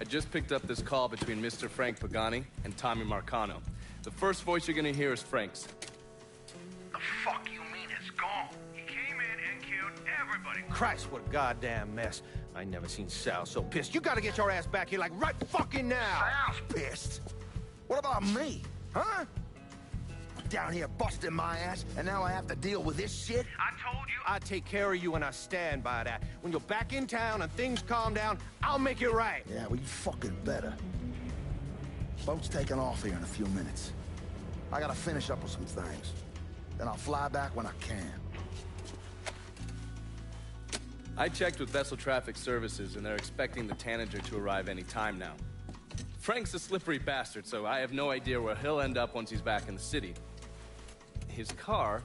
just picked up this call between Mr. Frank Pagani and Tommy Marcano. The first voice you're gonna hear is Frank's. The fuck you mean it's gone? He came in and killed everybody. Christ, what a goddamn mess. I ain't never seen Sal so pissed. You gotta get your ass back here like right fucking now. Sal's pissed. What about me? Huh? Down here busting my ass, and now I have to deal with this shit? I told you. I take care of you and I stand by that. When you're back in town and things calm down, I'll make it right. Yeah, well, you fucking better. Boat's taking off here in a few minutes. I gotta finish up with some things. Then I'll fly back when I can. I checked with Vessel Traffic Services, and they're expecting the Tanager to arrive any time now. Frank's a slippery bastard, so I have no idea where he'll end up once he's back in the city. His car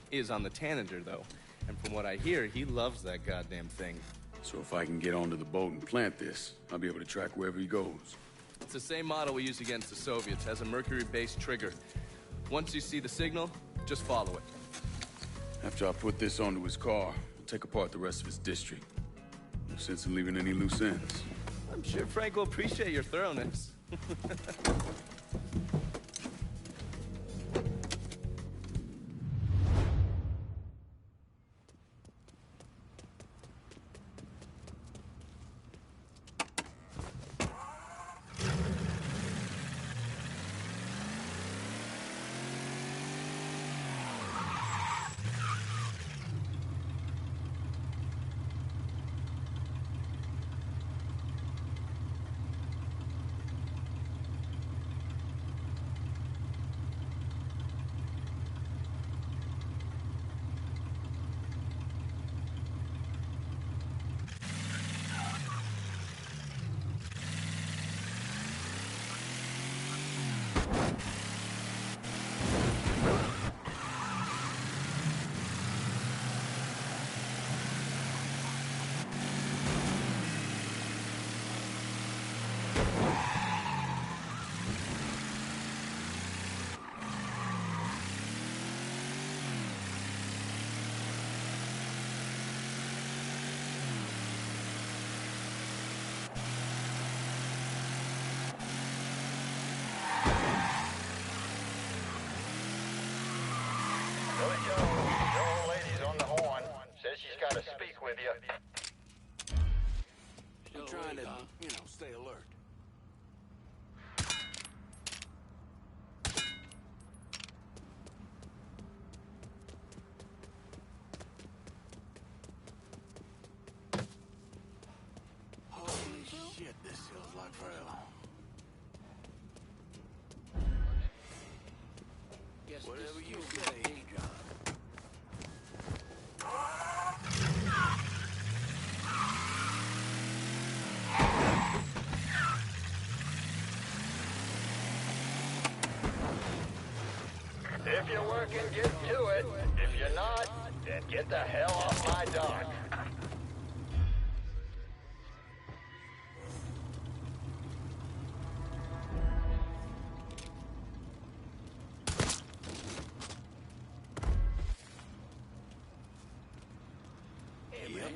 is on the Tanager, though, and from what I hear, he loves that goddamn thing. So if I can get onto the boat and plant this, I'll be able to track wherever he goes. It's the same model we used against the Soviets, has a mercury-based trigger. Once you see the signal, just follow it. After I put this onto his car, I'll take apart the rest of his district. No sense in leaving any loose ends. I'm sure Frank will appreciate your thoroughness. She's got to speak with you. I'm trying to, stay alert. Holy shit, this feels like forever. Whatever you say, John. If you're working, get to it. If you're not, then get the hell off my dock. Hey, man.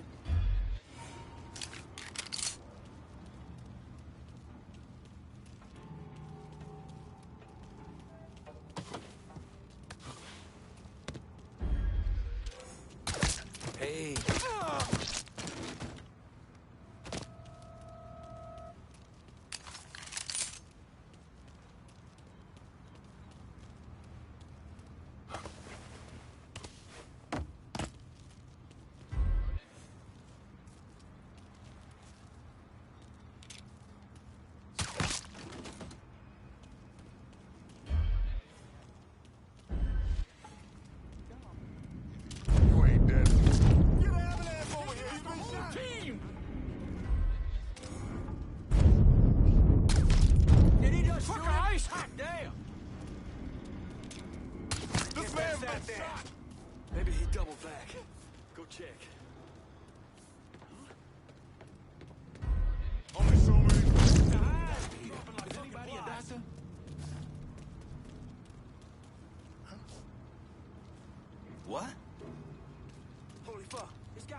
Hey. You ain't dead. Get out of there over here. He's been shot. Team. Did he just shoot him? Hot damn. This man's been shot. Maybe he doubled back. Go check. Only so many. Is anybody a doctor? What? Holy fuck. This guy.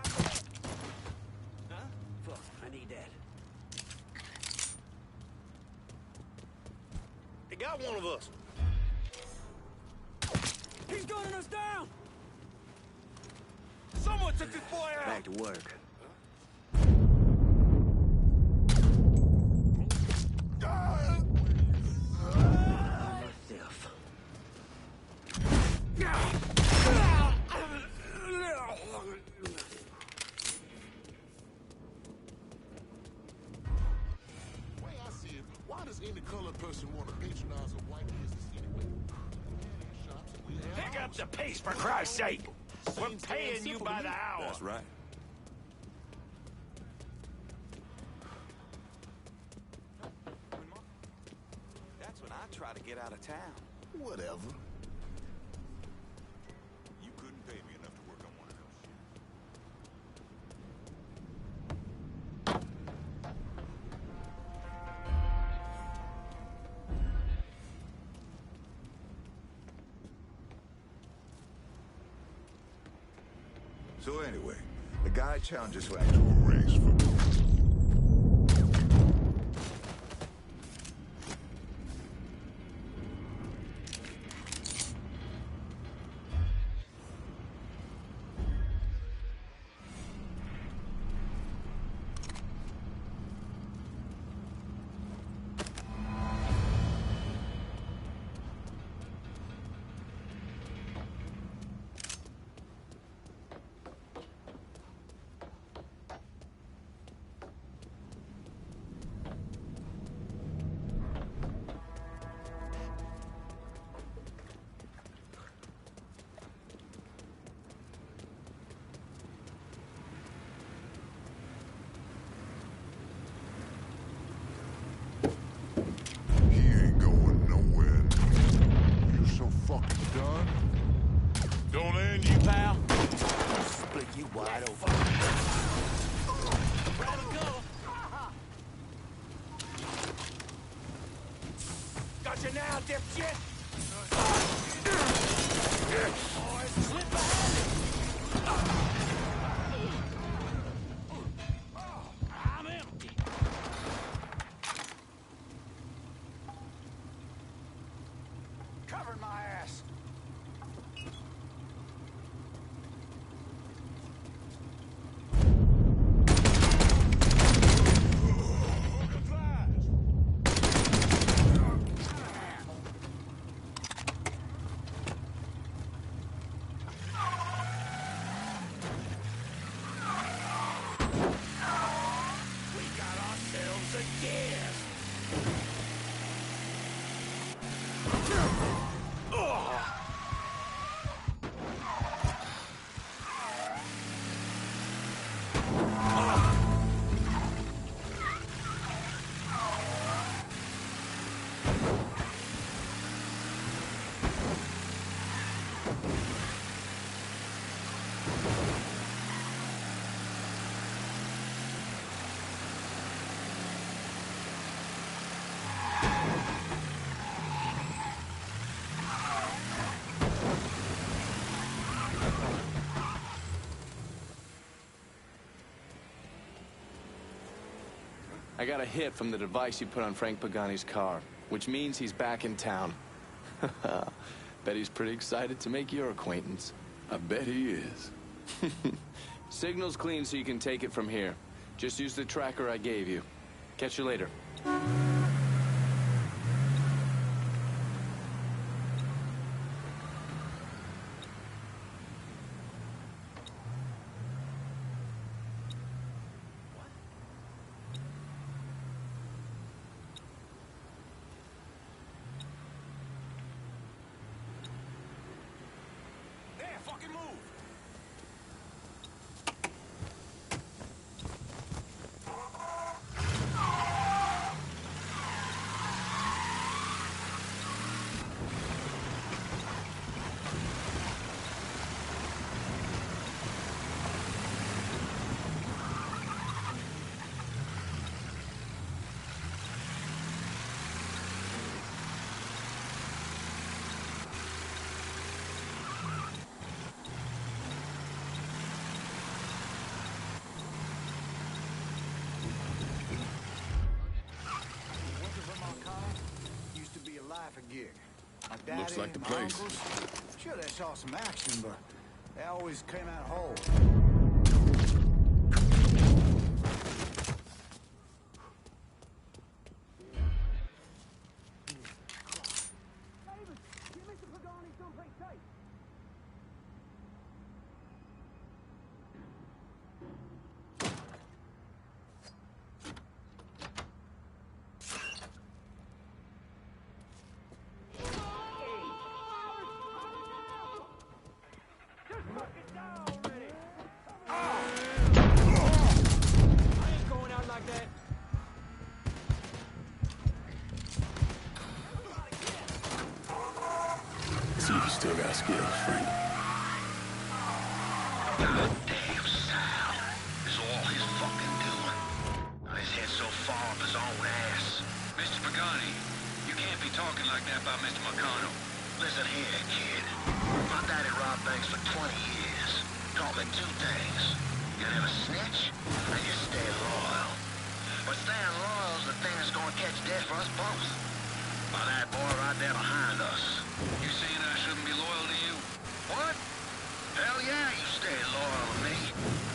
Huh? Fuck. I need that. got one of us. He's gunning us down! Someone took this boy out! Back to work. Myself. Way I see it, why does any colored person want to patronize a white business anyway? Pick up the pace, for Christ's sake! We're paying you by the hour. That's right. That's when I try to get out of town. Whatever. You couldn't pay me enough to work on one of those ships. So anyway, the guy challenges us to a race for... Don't end you, pal. Split you wide open. Got you now, dipshit! I'm empty. Covering my ass. I got a hit from the device you put on Frank Pagani's car, which means he's back in town. Bet he's pretty excited to make your acquaintance. I bet he is. Signal's clean so you can take it from here. Just use the tracker I gave you. Catch you later. Fucking move! daddy, Looks like the my place. uncles. Sure, they saw some action, but they always came out whole. See if you still got skills, Frank. Goddamn Sal. It's all his fucking doing. His head's so far up his own ass. Mr. Pagani, you can't be talking like that about Mr. McConnell. Listen here, kid. My daddy robbed banks for 20 years. Taught me two things. You never snitch, and you stay loyal. But staying loyal is the thing that's gonna catch death for us both. By that boy right there behind us. You saying I shouldn't be loyal to you? What? Hell yeah, you stay loyal to me.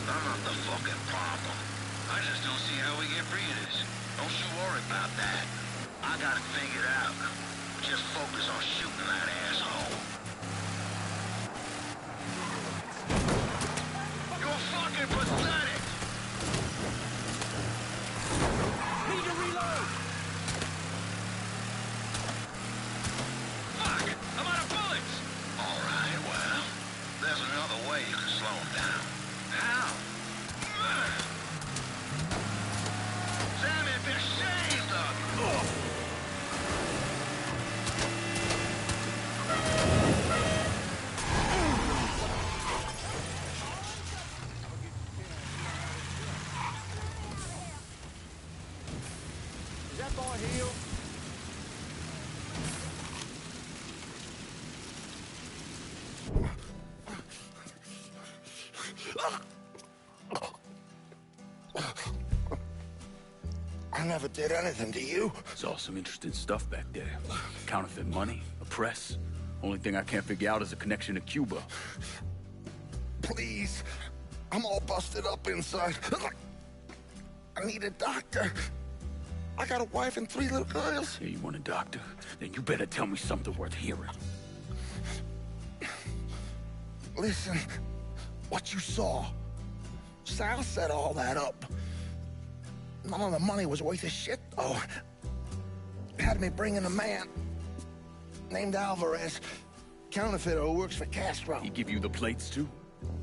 I'm not the fucking problem. I just don't see how we get free of this. Don't you worry about that. I got it figured out. Just focus on shooting that asshole. You're fucking pathetic! Need to reload! Fuck! I'm out of bullets! All right, well, there's another way you can slow him down. How? Sammy, be ashamed of you! Is that boy healed? I never did anything to you. Saw some interesting stuff back there. Counterfeit money, a press. Only thing I can't figure out is a connection to Cuba. Please. I'm all busted up inside. I need a doctor. I got a wife and 3 little girls. Yeah, you want a doctor? Then you better tell me something worth hearing. Listen, what you saw. Sal set all that up. None of the money was worth a shit, though. Had me bring in a man named Alvarez, counterfeiter who works for Castro. He give you the plates, too?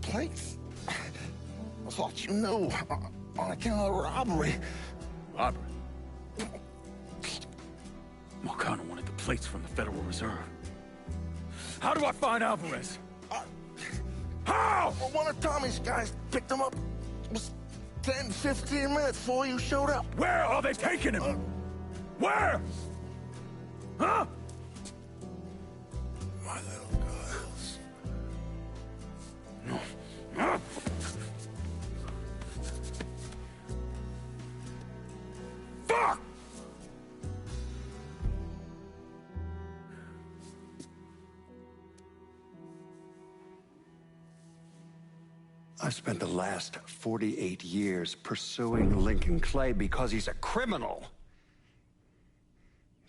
Plates? I thought you knew. On account of robbery. Robbery? Marcano wanted the plates from the Federal Reserve. How do I find Alvarez? How? Well, one of Tommy's guys picked him up. It was 10, 15 minutes before you showed up. Where are they taking him? Where? Huh? My little girls. Huh? Fuck! I've spent the last 48 years pursuing Lincoln Clay because he's a criminal.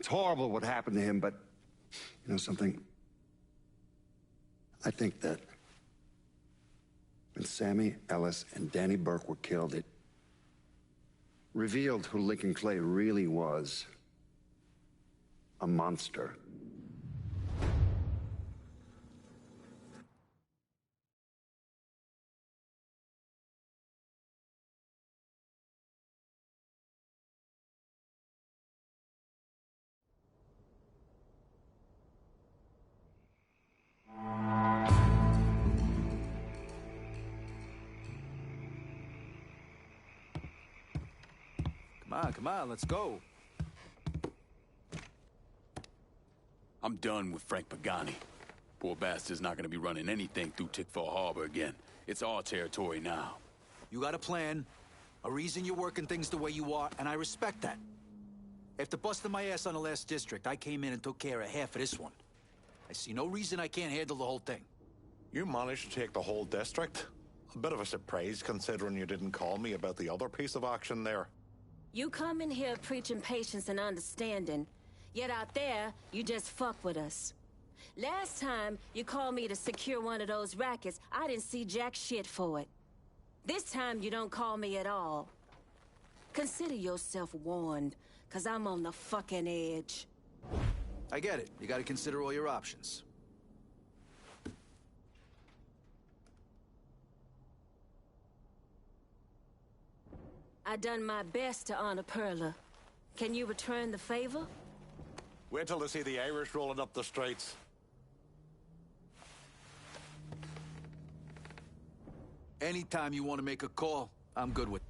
It's horrible what happened to him, but you know something? I think that when Sammy Ellis and Danny Burke were killed, it revealed who Lincoln Clay really was. A monster. Come on, let's go. I'm done with Frank Pagani. Poor bastard's not gonna be running anything through Tickfall Harbor again. It's our territory now. You got a plan, a reason you're working things the way you are, and I respect that. After busting my ass on the last district, I came in and took care of half of this one. I see no reason I can't handle the whole thing. You managed to take the whole district? A bit of a surprise considering you didn't call me about the other piece of action there. You come in here preaching patience and understanding, yet out there, you just fuck with us. Last time you called me to secure one of those rackets, I didn't see jack shit for it. This time you don't call me at all. Consider yourself warned, cause I'm on the fucking edge. I get it. You gotta consider all your options. I done my best to honor Perla. Can you return the favor? Wait till they see the Irish rolling up the streets. Anytime you want to make a call, I'm good with.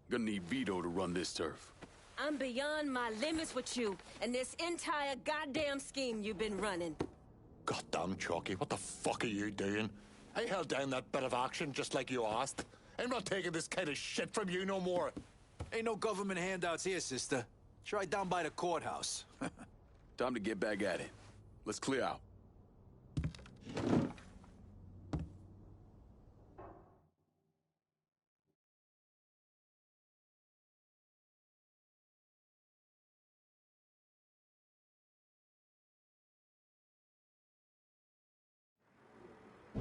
Gonna need Vito to run this turf. I'm beyond my limits with you and this entire goddamn scheme you've been running. Goddamn Chucky, what the fuck are you doing? I held down that bit of action just like you asked. I'm not taking this kind of shit from you no more. Ain't no government handouts here, sister. Try down by the courthouse. Time to get back at it. Let's clear out.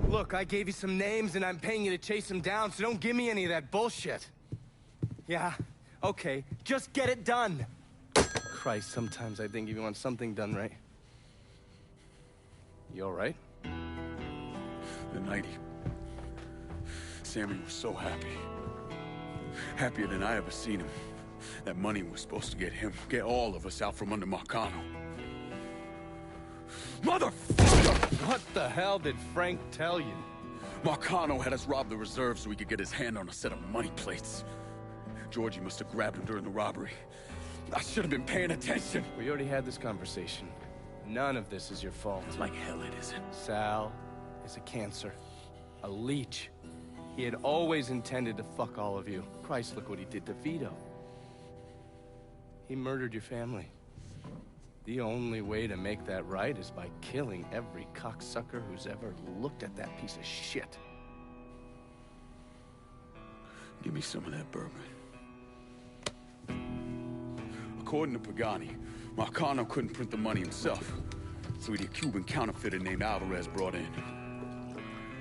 Look, I gave you some names and I'm paying you to chase them down, so don't give me any of that bullshit. Yeah, okay, just get it done. Christ, sometimes I think if you want something done right. You all right? The night Sammy was so happy. Happier than I ever seen him. That money was supposed to get all of us out from under Marcano. Motherfucker! What the hell did Frank tell you? Marcano had us rob the reserve so he could get his hand on a set of money plates. Georgie must have grabbed him during the robbery. I should have been paying attention. We already had this conversation. None of this is your fault. Like hell it isn't. Sal is a cancer. A leech. He had always intended to fuck all of you. Christ, look what he did to Vito. He murdered your family. The only way to make that right is by killing every cocksucker who's ever looked at that piece of shit. Give me some of that bourbon. According to Pagani, Marcano couldn't print the money himself, so he had a Cuban counterfeiter named Alvarez brought in.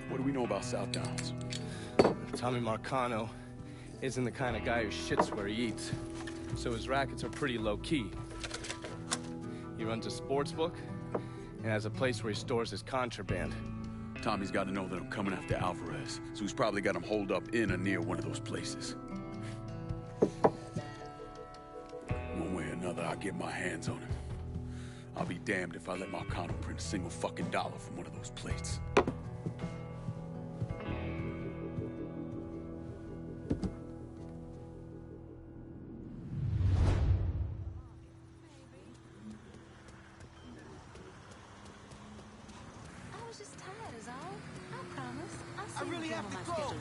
What do we know about South Downs? Tommy Marcano isn't the kind of guy who shits where he eats, so his rackets are pretty low-key. He runs a sports book and has a place where he stores his contraband. Tommy's got to know that I'm coming after Alvarez, so he's probably got him holed up in or near one of those places. One way or another, I'll get my hands on him. I'll be damned if I let Marcano print a single fucking dollar from one of those plates. I really have to go.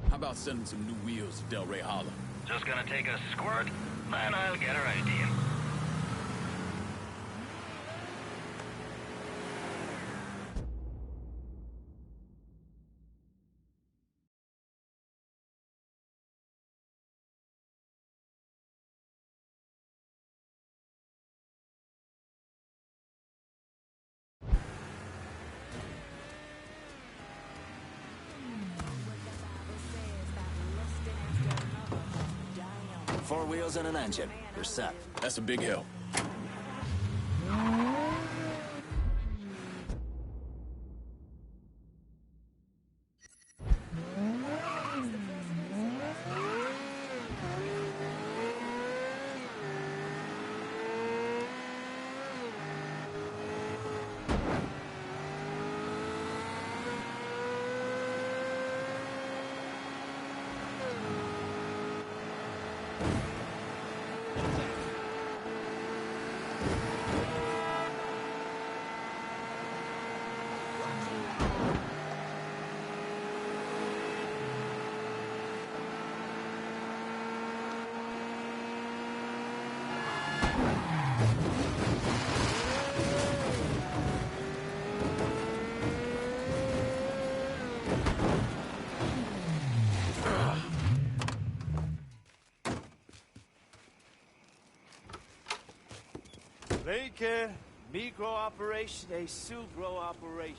How about sending some new wheels to Delray Hollow? Just gonna take a squirt? Man, I'll get her idea. Four wheels and an engine. You're set. That's a big help. Lincoln, micro operation, a subro operation.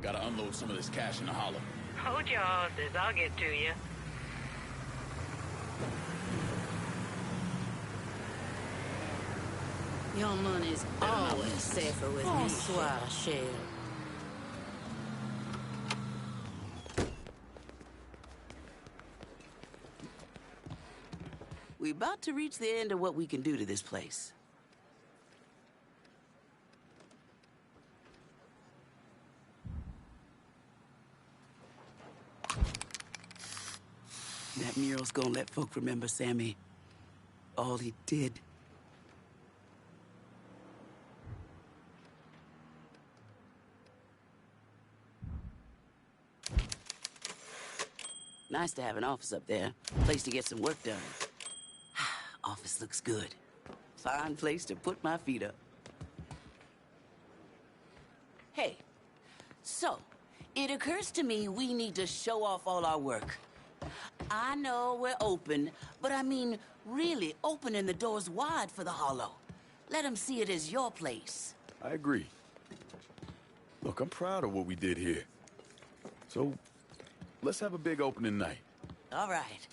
Gotta unload some of this cash in the hollow. Hold your horses, I'll get to you. Your money's always safer with me, Bonsoir, Shell. We're about to reach the end of what we can do to this place. That mural's gonna let folk remember Sammy. All he did. Nice to have an office up there. Place to get some work done. Office looks good. Fine place to put my feet up. Hey, so, it occurs to me we need to show off all our work. I know we're open, but I mean really opening the doors wide for the Hollow. Let them see it as your place. I agree. Look, I'm proud of what we did here. So, let's have a big opening night. All right.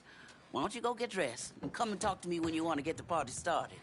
Why don't you go get dressed and come and talk to me when you want to get the party started.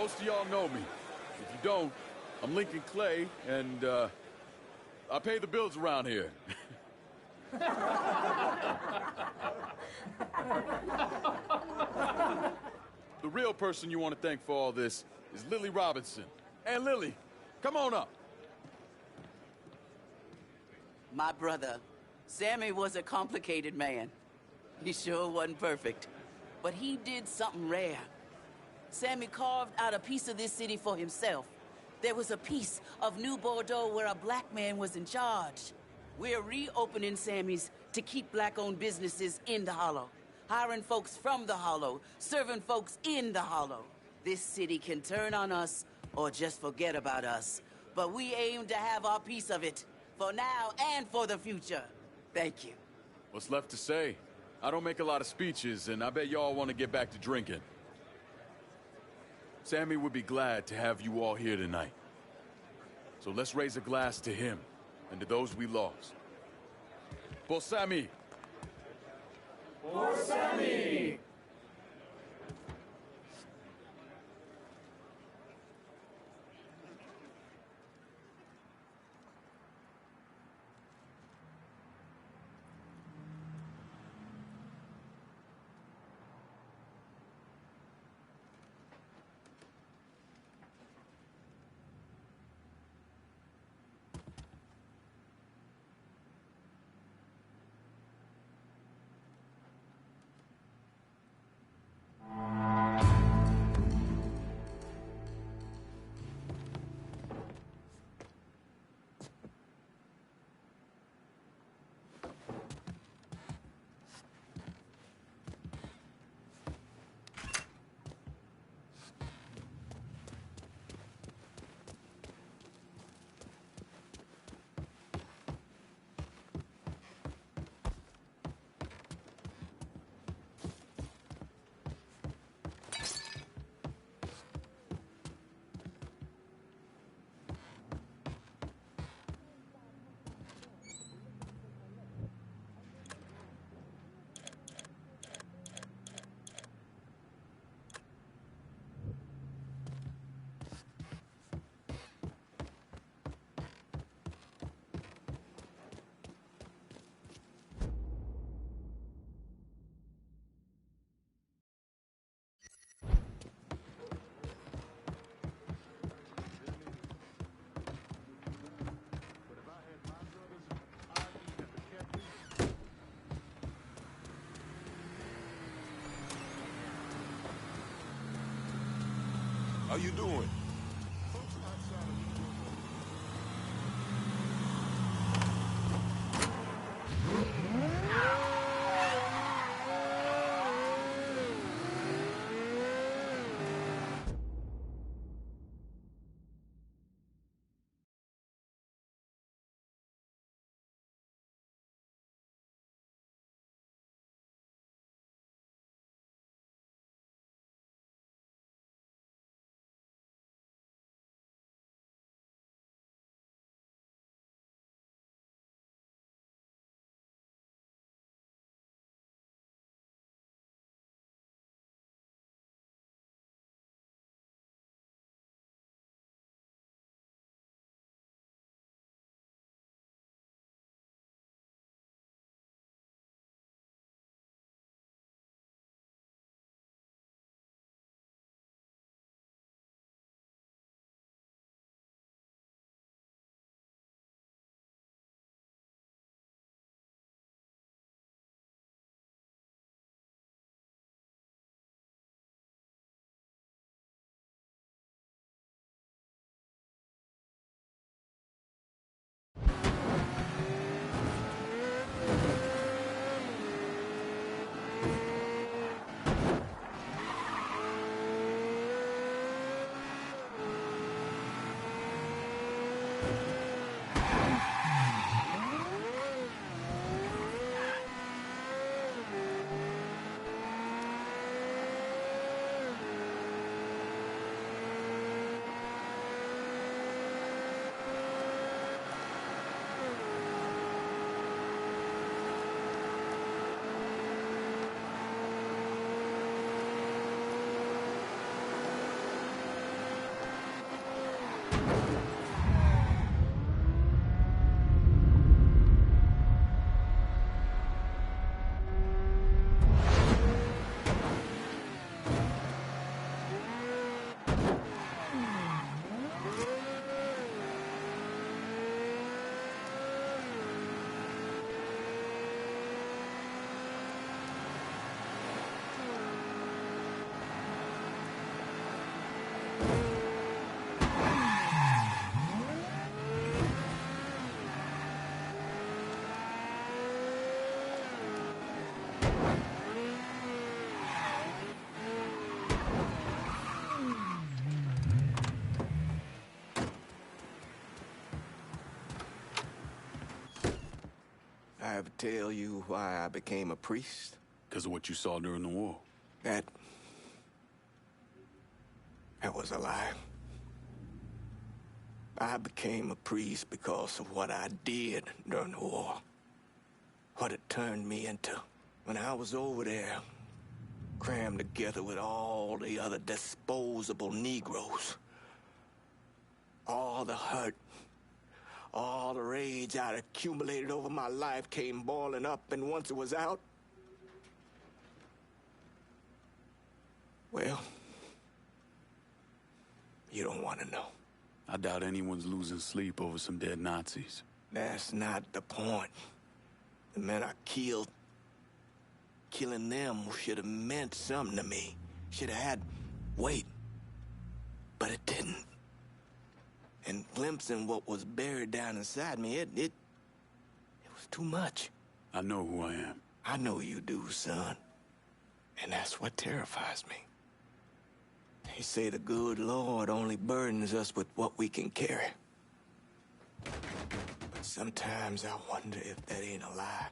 Most of y'all know me. If you don't, I'm Lincoln Clay, and, I pay the bills around here. The real person you want to thank for all this is Lily Robinson. And Lily, come on up. My brother, Sammy was a complicated man. He sure wasn't perfect, but he did something rare. Sammy carved out a piece of this city for himself. There was a piece of New Bordeaux where a black man was in charge. We're reopening Sammy's to keep black-owned businesses in the Hollow, hiring folks from the Hollow, serving folks in the Hollow. This city can turn on us or just forget about us, but we aim to have our piece of it, for now and for the future. Thank you. What's left to say? I don't make a lot of speeches, and I bet y'all want to get back to drinking. Sammy would be glad to have you all here tonight. So let's raise a glass to him and to those we lost. For Sammy! For Sammy! How you doing? I ever tell you why I became a priest? Because of what you saw during the war. That was a lie. I became a priest because of what I did during the war. What it turned me into. When I was over there, crammed together with all the other disposable Negroes. All the hurt, all the rage I'd accumulated over my life came boiling up, and once it was out, well, you don't want to know. I doubt anyone's losing sleep over some dead Nazis. That's not the point. The men I killed, killing them should have meant something to me. Should have had weight. But it didn't. And glimpsing what was buried down inside me, it was too much. I know who I am. I know you do, son. And that's what terrifies me. They say the good Lord only burdens us with what we can carry. But sometimes I wonder if that ain't a lie.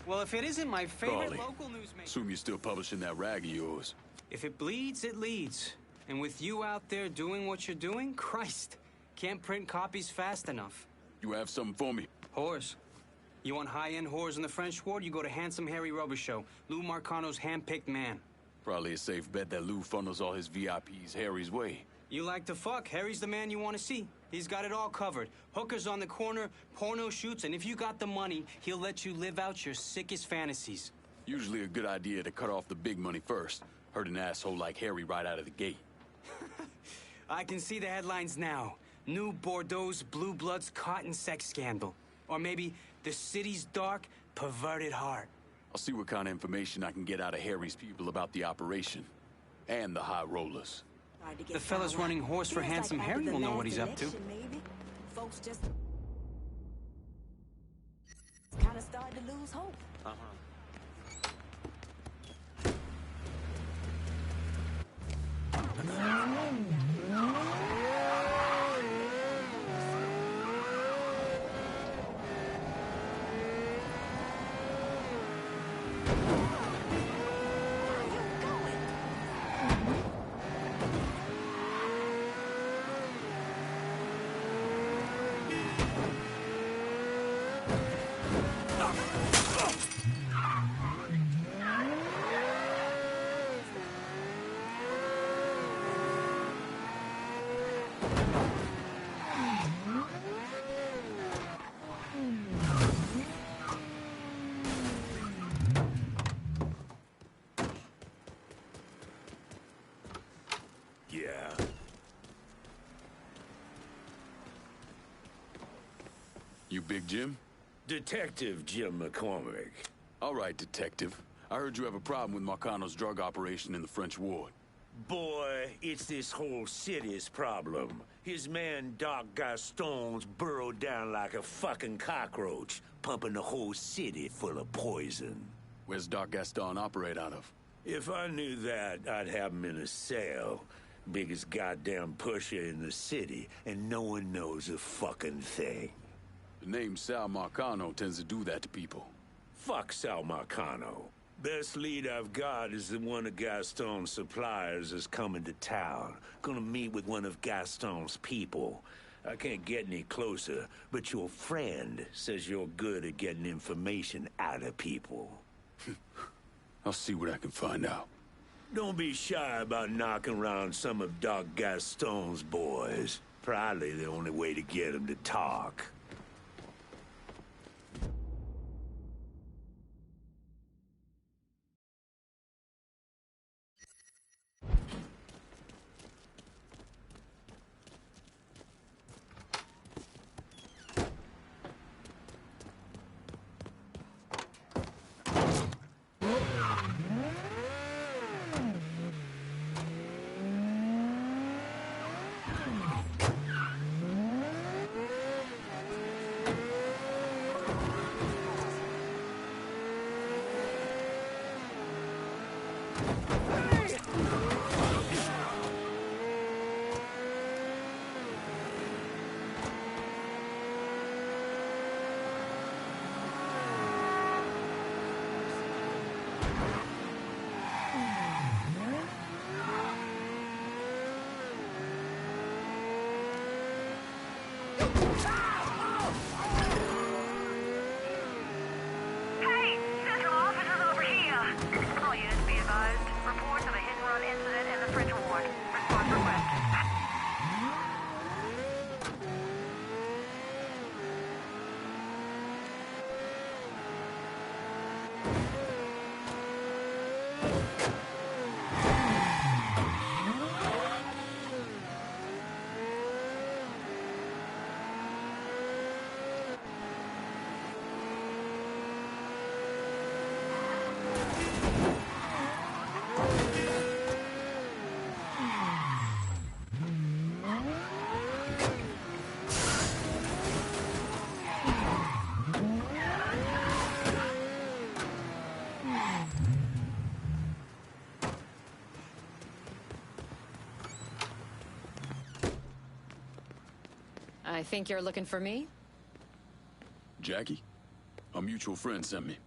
Well, if it isn't my favorite Crawley, local newsmaker... Assume you're still publishing that rag of yours. If it bleeds, it leads. And with you out there doing what you're doing, Christ, can't print copies fast enough. You have something for me? Whores. You want high-end whores in the French Ward, you go to Handsome Harry Rubber Show, Lou Marcano's hand-picked man. Probably a safe bet that Lou funnels all his VIPs Harry's way. You like to fuck, Harry's the man you want to see. He's got it all covered. Hookers on the corner, porno shoots, and if you got the money, he'll let you live out your sickest fantasies. Usually a good idea to cut off the big money first. Hurt an asshole like Harry right out of the gate. I can see the headlines now. New Bordeaux's Blue Bloods cotton sex scandal. Or maybe the city's dark, perverted heart. I'll see what kind of information I can get out of Harry's people about the operation. And the high rollers. The fella's running horse for Handsome Harry will know what he's up to. Folks just kind of started to lose hope. Yeah. You Big Jim? Detective Jim McCormick. All right, Detective. I heard you have a problem with Marcano's drug operation in the French ward. Boy, it's this whole city's problem. His man Doc Gaston's burrowed down like a fucking cockroach, pumping the whole city full of poison. Where's Doc Gaston operate out of? If I knew that, I'd have him in a cell. Biggest goddamn pusher in the city, and no one knows a fucking thing. The name Sal Marcano tends to do that to people. Fuck Sal Marcano. Best lead I've got is that one of Gaston's suppliers is coming to town. Gonna meet with one of Gaston's people. I can't get any closer, but your friend says you're good at getting information out of people. I'll see what I can find out. Don't be shy about knocking around some of Doc Gaston's boys. Probably the only way to get him to talk. I think you're looking for me? Jackie? A mutual friend sent me.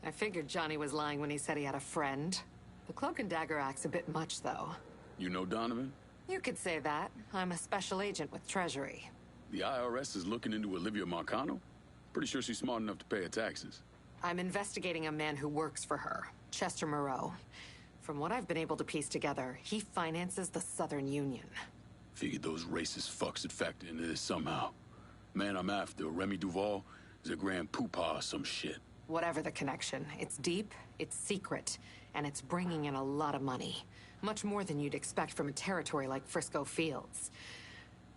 I figured Johnny was lying when he said he had a friend. The cloak and dagger act's a bit much, though. You know Donovan? You could say that. I'm a special agent with Treasury. The IRS is looking into Olivia Marcano? Pretty sure she's smart enough to pay her taxes. I'm investigating a man who works for her, Chester Moreau. From what I've been able to piece together, he finances the Southern Union. Figured those racist fucks had factored into this somehow. Man I'm after, Remy Duval, is a grand poopah or some shit. Whatever the connection, it's deep, it's secret, and it's bringing in a lot of money. Much more than you'd expect from a territory like Frisco Fields.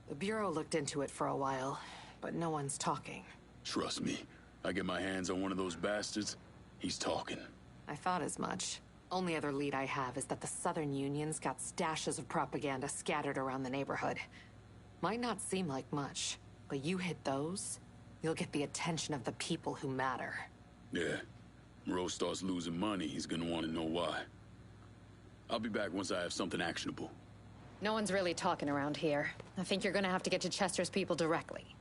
The Bureau looked into it for a while, but no one's talking. Trust me, I get my hands on one of those bastards, he's talking. I thought as much. Only other lead I have is that the Southern Union's got stashes of propaganda scattered around the neighborhood. Might not seem like much, but you hit those, you'll get the attention of the people who matter. Yeah. Moreau starts losing money, he's gonna want to know why. I'll be back once I have something actionable. No one's really talking around here. I think you're gonna have to get to Chester's people directly.